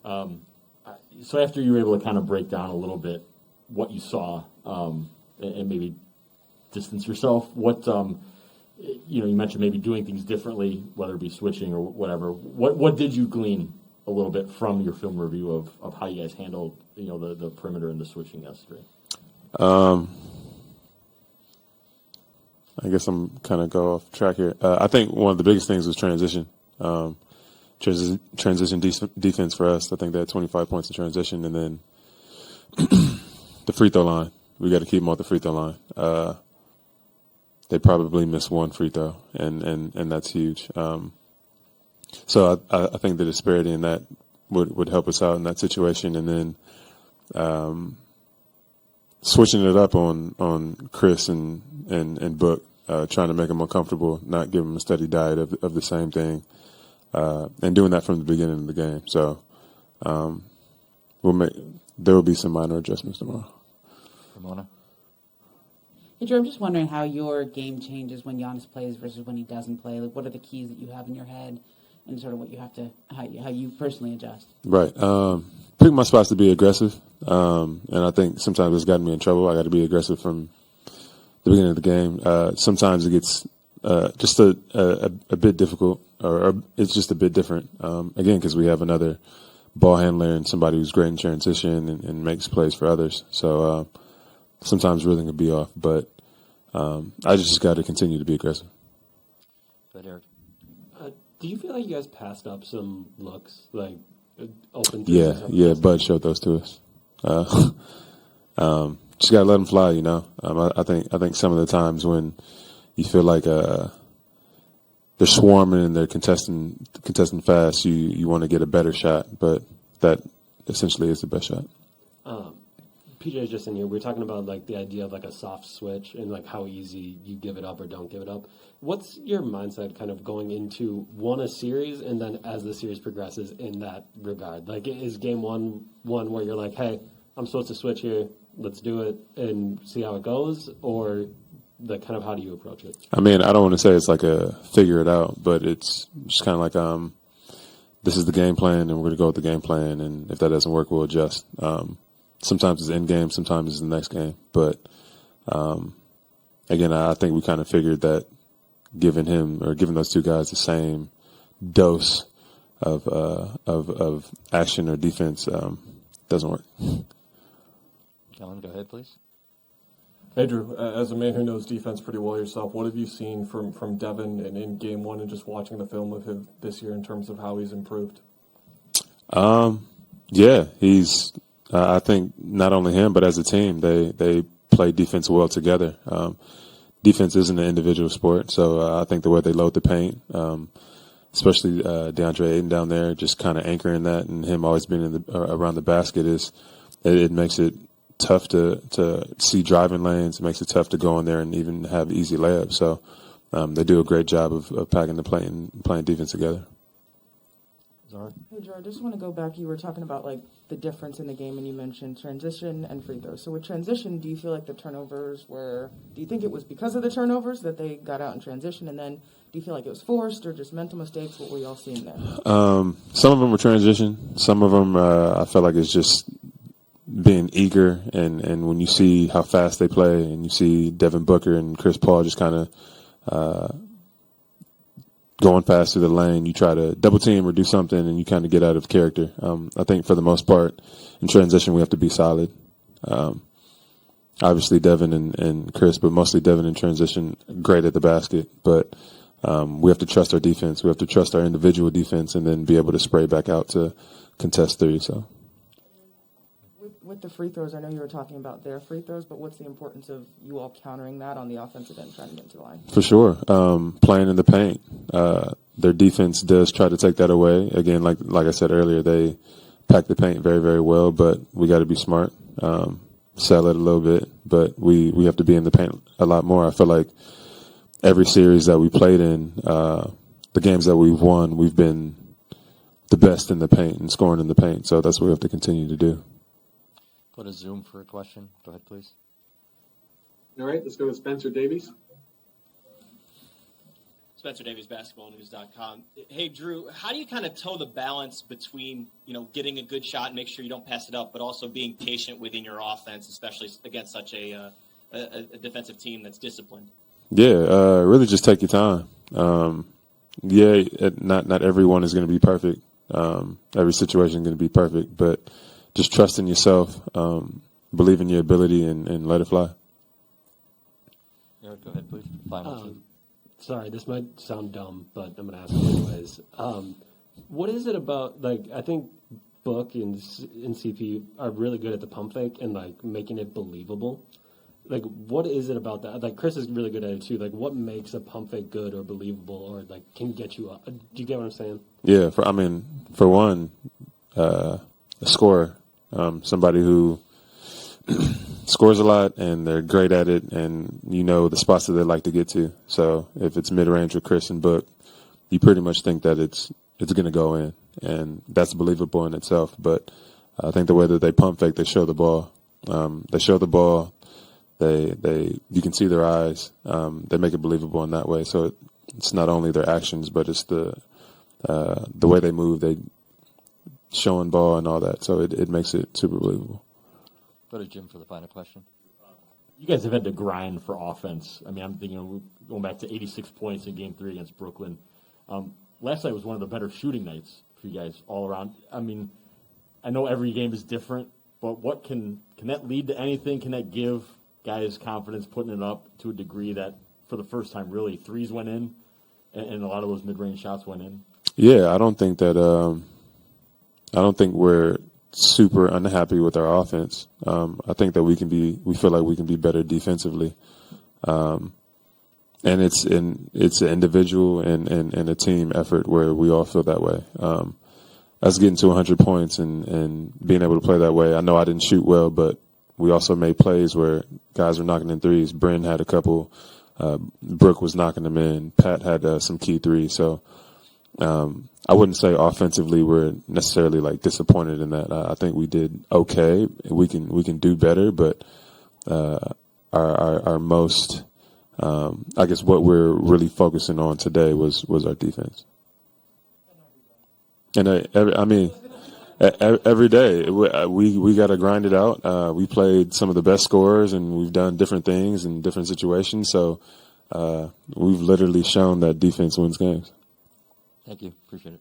So after you were able to kind of break down a little bit what you saw and maybe distance yourself, what you mentioned maybe doing things differently, whether it be switching or whatever. What did you glean a little bit from your film review of how you guys handled the perimeter and the switching yesterday? I guess I'm kind of go off track here. I think one of the biggest things was transition. Transition defense for us. I think they had 25 points in transition, and then the free throw line. We got to keep them off the free throw line. They probably missed one free throw, and that's huge. So I think the disparity in that would help us out in that situation, and then switching it up on Chris and Book, trying to make them uncomfortable, not give them a steady diet of the same thing, and doing that from the beginning of the game. So there will be some minor adjustments tomorrow. Ramona? Hey, Jrue, I'm just wondering how your game changes when Giannis plays versus when he doesn't play. Like, what are the keys that you have in your head, and sort of what you have to how you personally adjust? Right. Picking my spots to be aggressive, and I think sometimes it's gotten me in trouble. I got to be aggressive from the beginning of the game. Sometimes it gets just a bit difficult, or it's just a bit different. Again, because we have another ball handler and somebody who's great in transition and makes plays for others. So sometimes rhythm can be off, but I just got to continue to be aggressive. Good, Eric. Do you feel like you guys passed up some looks, like open? Yeah. Bud showed those to us. Just gotta let them fly, I think some of the times when you feel like they're swarming and they're contesting fast, you want to get a better shot, but that essentially is the best shot. PJ is just in here. We're talking about like the idea of like a soft switch and like how easy you give it up or don't give it up. What's your mindset kind of going into a series and then as the series progresses in that regard? Like, is game one where you're like, hey, I'm supposed to switch here, let's do it and see how it goes, or the kind of how do you approach it? I mean, I don't want to say it's like a figure it out, but it's just kind of like this is the game plan and we're going to go with the game plan, and if that doesn't work, we'll adjust. Sometimes it's in game, sometimes it's the next game. But again, I think we kind of figured that giving those two guys the same dose of action or defense doesn't work. Kellen, go ahead, please. Hey, Jrue, as a man who knows defense pretty well yourself, what have you seen from Devin and in game one and just watching the film of him this year in terms of how he's improved? Yeah, he's. I think not only him, but as a team, they play defense well together. Defense isn't an individual sport, so I think the way they load the paint, especially DeAndre Ayton down there, just kind of anchoring that, and him always being around the basket it makes it tough to see driving lanes. It makes it tough to go in there and even have easy layups. So they do a great job of packing the play and playing defense together. Hey, Jrue, I just want to go back. You were talking about like the difference in the game, and you mentioned transition and free throws. So with transition, do you feel like the turnovers were? Do you think it was because of the turnovers that they got out in transition, and then do you feel like it was forced or just mental mistakes? What were y'all seeing there? Some of them were transition. Some of them I felt like it's just being eager, and when you see how fast they play, and you see Devin Booker and Chris Paul just kind of going fast through the lane, you try to double team or do something, and you kind of get out of character. I think for the most part, in transition, we have to be solid. Obviously, Devin and Chris, but mostly Devin in transition, great at the basket. But we have to trust our defense. We have to trust our individual defense, and then be able to spray back out to contest three. So. With the free throws, I know you were talking about their free throws, but what's the importance of you all countering that on the offensive end, trying to get into the line? For sure. Playing in the paint. Their defense does try to take that away. Again, like I said earlier, they pack the paint very, very well, but we got to be smart, sell it a little bit, but we have to be in the paint a lot more. I feel like every series that we played in, the games that we've won, we've been the best in the paint and scoring in the paint, so that's what we have to continue to do. Go to Zoom for a question. Go ahead, please. All right, let's go with Spencer Davies. Spencer Davies, basketballnews.com. Hey, Jrue, how do you kind of toe the balance between, getting a good shot and make sure you don't pass it up, but also being patient within your offense, especially against such a defensive team that's disciplined? Yeah, really just take your time. Not everyone is going to be perfect. Every situation is going to be perfect, but just trust in yourself, believe in your ability, and let it fly. Eric, go ahead, please. Final two. Sorry, this might sound dumb, but I'm going to ask it anyways. What is it about, I think Book and CP are really good at the pump fake and, making it believable. What is it about that? Chris is really good at it, too. What makes a pump fake good or believable or, can get you up? Do you get what I'm saying? Yeah, for one, a scorer, somebody who scores a lot and they're great at it, and the spots that they like to get to. So if it's mid-range with Chris and Book, you pretty much think that it's going to go in, and that's believable in itself. But I think the way that they pump fake, they show the ball. They show the ball. You can see their eyes. They make it believable in that way. So it's not only their actions, but it's the way they move. They showing ball and all that. So it makes it super believable. Go to Jim for the final question. You guys have had to grind for offense. I mean, I'm thinking going back to 86 points in Game 3 against Brooklyn. Last night was one of the better shooting nights for you guys all around. I mean, I know every game is different, but what can that lead to anything? Can that give guys confidence putting it up to a degree that for the first time really threes went in and a lot of those mid-range shots went in? Yeah, I don't think we're super unhappy with our offense. I think that we feel like we can be better defensively. And it's an individual and a team effort where we all feel that way. Us getting to 100 points and being able to play that way. I know I didn't shoot well, but we also made plays where guys were knocking in threes. Bryn had a couple. Brooke was knocking them in. Pat had some key threes. So I wouldn't say offensively we're necessarily disappointed in that. I think we did okay. We can do better, but our most I guess what we're really focusing on today was our defense. And every day we got to grind it out. We played some of the best scorers, and we've done different things in different situations. So we've literally shown that defense wins games. Thank you. Appreciate it.